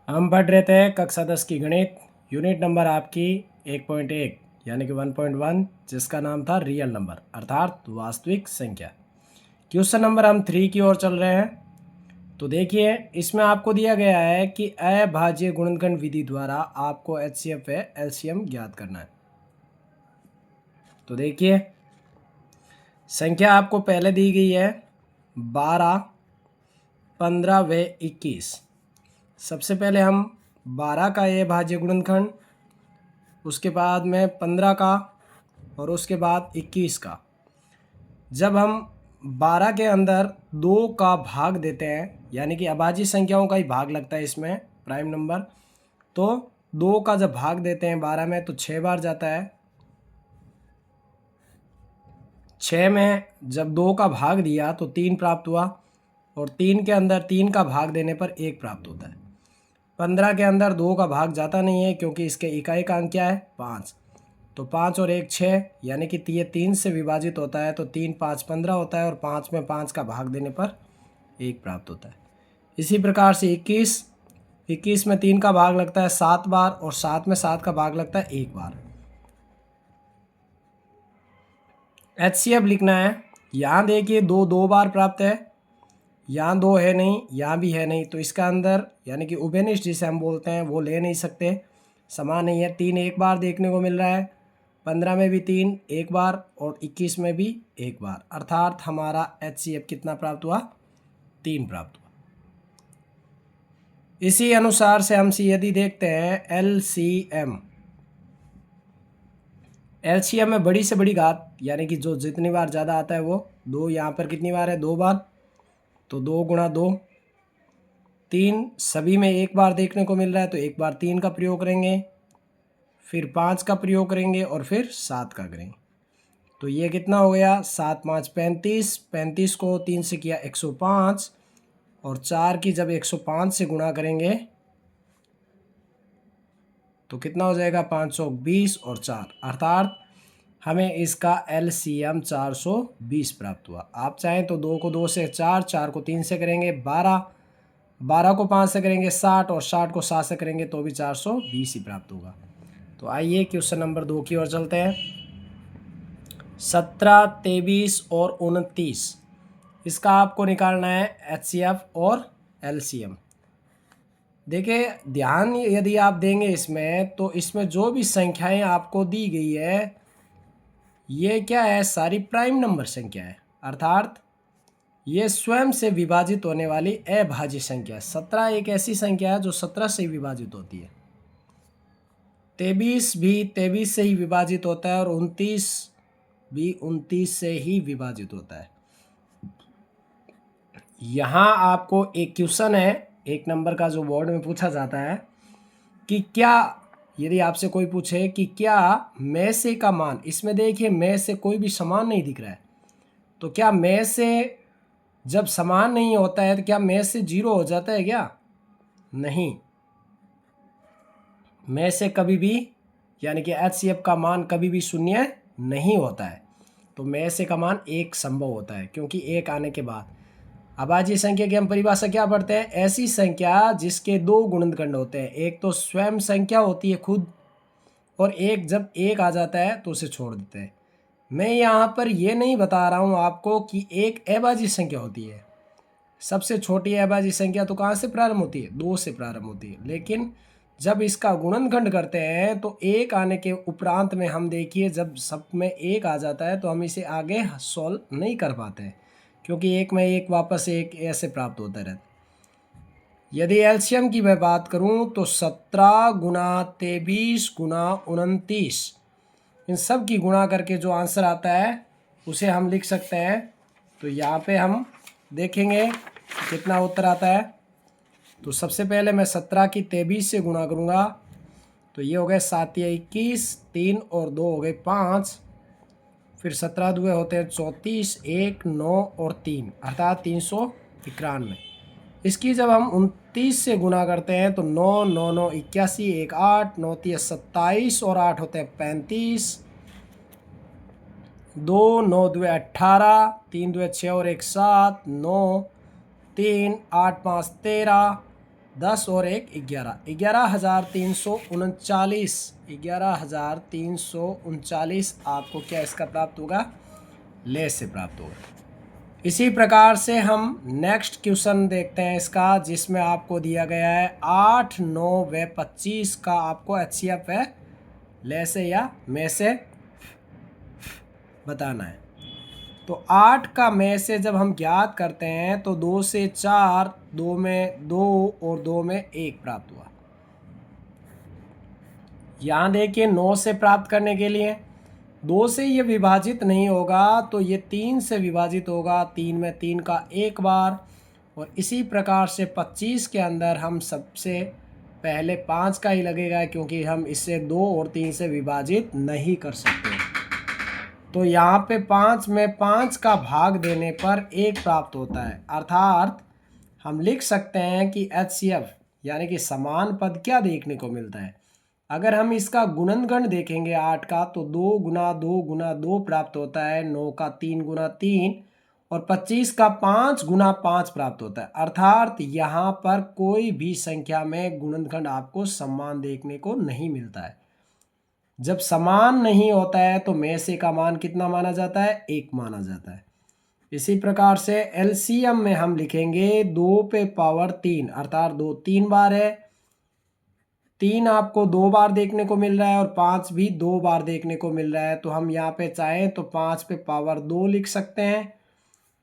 हम पढ़ रहे थे कक्षा 10 की गणित, यूनिट नंबर आपकी 1.1 यानी कि 1.1, जिसका नाम था रियल नंबर अर्थात वास्तविक संख्या। क्वेश्चन नंबर हम 3 की ओर चल रहे हैं। तो देखिए, इसमें आपको दिया गया है कि अभाज्य गुणनखंड विधि द्वारा आपको एचसीएफ एलसीएम ज्ञात करना है। तो देखिए, संख्या आपको पहले दी गई है 12, 15 व 21। सबसे पहले हम 12 का अभाज्य गुणनखंड, उसके बाद में 15 का और उसके बाद 21 का। जब हम 12 के अंदर 2 का भाग देते हैं, यानी कि अभाज्य संख्याओं का ही भाग लगता है इसमें, प्राइम नंबर, तो 2 का जब भाग देते हैं 12 में तो 6 बार जाता है। 6 में जब 2 का भाग दिया तो 3 प्राप्त हुआ, और 3 के अंदर 3 का भाग देने पर 1 प्राप्त होता है। 15 के अंदर 2 का भाग जाता नहीं है क्योंकि इसके इकाई का अंक क्या है, 5। तो 5 और 1 6, यानी कि ये 3 से विभाजित होता है, तो 3 5 15 होता है, और 5 में 5 का भाग देने पर 1 प्राप्त होता है। इसी प्रकार से 21 में 3 का भाग लगता है 7 बार, और 7 में 7 का भाग लगता है 1 बार। एचसीएफ लिखना है। यहाँ देखिए 2 2 बार प्राप्त है, यहाँ 2 है नहीं, यहाँ भी है नहीं, तो इसका अंदर यानी कि उभयनिष्ठ जिसे हम बोलते हैं वो ले नहीं सकते, समान नहीं है। 3 1 बार देखने को मिल रहा है, 15 में भी 3 1 बार, और 21 में भी 1 बार, अर्थात हमारा एचसीएफ कितना प्राप्त हुआ, 3 प्राप्त हुआ। इसी अनुसार से हम यदि देखते हैं एलसीएम में बड़ी से बड़ी घात, यानी कि जो जितनी बार ज़्यादा आता है वो 2, यहाँ पर कितनी बार है, 2 बार, तो 2 गुणा 2, 3 सभी में 1 बार देखने को मिल रहा है, तो 1 बार 3 का प्रयोग करेंगे, फिर 5 का प्रयोग करेंगे, और फिर 7 का करेंगे। तो ये कितना हो गया, 7 5 35, 35 को 3 से किया 105, और 4 की जब 105 से गुणा करेंगे तो कितना हो जाएगा, 520 और 4, अर्थात हमें इसका एलसीएम 420 प्राप्त हुआ। आप चाहें तो 2 को 2 से 4, 4 को 3 से करेंगे 12, 12 को 5 से करेंगे 60, और 60 को 7 से करेंगे तो भी 420 ही प्राप्त होगा। तो आइए क्वेश्चन नंबर 2 की ओर चलते हैं। 17, 23 और 29, इसका आपको निकालना है एचसीएफ और एलसीएम। देखिए, ध्यान यदि आप देंगे इसमें, तो इसमें जो भी संख्याएं आपको दी गई है ये क्या है, सारी प्राइम नंबर संख्या है, अर्थात ये स्वयं से विभाजित होने वाली अभाज्य संख्या है। 17 एक ऐसी संख्या है जो 17 से विभाजित होती है, 23 भी 23 से ही विभाजित होता है, और 29 भी 29 से ही विभाजित होता है। यहाँ आपको एक क्वेश्चन है, 1 नंबर का, जो बोर्ड में पूछा जाता है कि क्या, यदि आपसे कोई पूछे कि क्या में से का मान, इसमें देखिए में से कोई भी समान नहीं दिख रहा है, तो क्या में से जब समान नहीं होता है तो क्या में से 0 हो जाता है क्या, नहीं। में से कभी भी यानी कि एचसीएफ का मान कभी भी शून्य नहीं होता है, तो में से का मान 1 संभव होता है, क्योंकि 1 आने के बाद अभाज्य संख्या की हम परिभाषा क्या पढ़ते हैं, ऐसी संख्या जिसके 2 गुणनखंड होते हैं, एक तो स्वयं संख्या होती है खुद, और एक जब 1 आ जाता है तो उसे छोड़ देते हैं। मैं यहाँ पर ये नहीं बता रहा हूँ आपको कि एक अभाज्य संख्या होती है, सबसे छोटी अभाज्य संख्या तो कहाँ से प्रारंभ होती है, 2 से प्रारंभ होती है, लेकिन जब इसका गुणनखंड करते हैं तो 1 आने के उपरांत में हम देखिए जब सब में 1 आ जाता है तो हम इसे आगे सॉल्व नहीं कर पाते हैं, क्योंकि 1 में 1 वापस 1 ऐसे प्राप्त होता रहता है। यदि एलसीएम की मैं बात करूं तो 17 गुना 23 गुना 29, इन सब की गुणा करके जो आंसर आता है उसे हम लिख सकते हैं। तो यहाँ पे हम देखेंगे कितना उत्तर आता है। तो सबसे पहले मैं 17 की 23 से गुणा करूँगा, तो ये हो गए 7 या 21, 3 और 2 हो गए 5, फिर 17 दुए होते हैं 34, 1 9 और 3 अर्थात 391। इसकी जब हम 29 से गुणा करते हैं तो 9 9 9 81, 1 8, 9 3 27, और 8 होते हैं 35, 2 9 दुए 18, 3 दुए 6 और 1 7, 9 3 8 5 13, 10 और 1 11, 11,339, 11,339 आपको क्या इसका प्राप्त होगा, ले से प्राप्त होगा। इसी प्रकार से हम नेक्स्ट क्वेश्चन देखते हैं इसका, जिसमें आपको दिया गया है 8, 9 व 25 का आपको HCF है ले से या में से बताना है। तो 8 का में से जब हम ज्ञात करते हैं तो 2 से 4, 2 में 2 और 2 में 1 प्राप्त हुआ। यहाँ देखिए 9 से प्राप्त करने के लिए 2 से ये विभाजित नहीं होगा तो ये 3 से विभाजित होगा, 3 में 3 का एक बार, और इसी प्रकार से 25 के अंदर हम सबसे पहले 5 का ही लगेगा क्योंकि हम इससे 2 और 3 से विभाजित नहीं कर सकते। तो यहाँ पे 5 में 5 का भाग देने पर 1 प्राप्त होता है, अर्थात हम लिख सकते हैं कि HCF यानी कि समान पद क्या देखने को मिलता है। अगर हम इसका गुणनगण देखेंगे 8 का तो 2 गुना 2 गुना 2 प्राप्त होता है, 9 का 3 गुना 3 और 25 का 5 गुना 5 प्राप्त होता है। अर्थात यहाँ पर कोई भी संख्या में गुणनखंड आपको समान देखने को नहीं मिलता है। जब समान नहीं होता है तो में से का मान कितना माना जाता है, 1 माना जाता है। इसी प्रकार से LCM में हम लिखेंगे 2 पे पावर 3, अर्थात 2 3 बार है, 3 आपको 2 बार देखने को मिल रहा है और 5 भी 2 बार देखने को मिल रहा है। तो हम यहाँ पे चाहें तो 5 पे पावर 2 लिख सकते हैं,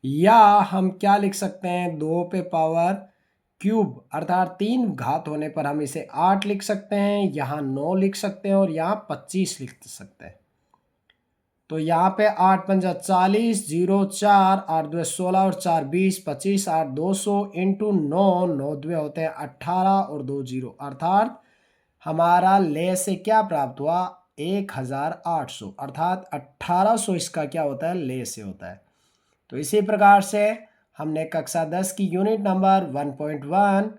या हम क्या लिख सकते हैं, 2 पे पावर क्यूब अर्थात 3 घात होने पर हम इसे 8 लिख सकते हैं, यहाँ 9 लिख सकते हैं और यहाँ 25 लिख सकते हैं। तो यहाँ पे 8 पंजा 40, 0 4, 8 2 16 और 4 20, 25, 8 200 इंटू 9, 9 2 होते हैं 18 और 2 0, अर्थात हमारा ले से क्या प्राप्त हुआ, 1800, अर्थात 1800 इसका क्या होता है, ले से होता है। तो इसी प्रकार से हमने कक्षा 10 की यूनिट नंबर 1.1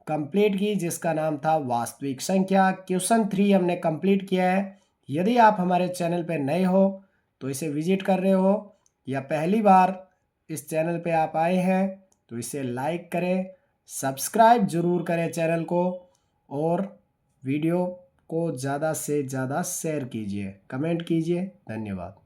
कंप्लीट की, जिसका नाम था वास्तविक संख्या। क्वेश्चन 3 हमने कंप्लीट किया है। यदि आप हमारे चैनल पर नए हो तो इसे विजिट कर रहे हो या पहली बार इस चैनल पे आप आए हैं तो इसे लाइक करें, सब्सक्राइब जरूर करें चैनल को, और वीडियो को ज़्यादा से ज़्यादा शेयर कीजिए, कमेंट कीजिए। धन्यवाद।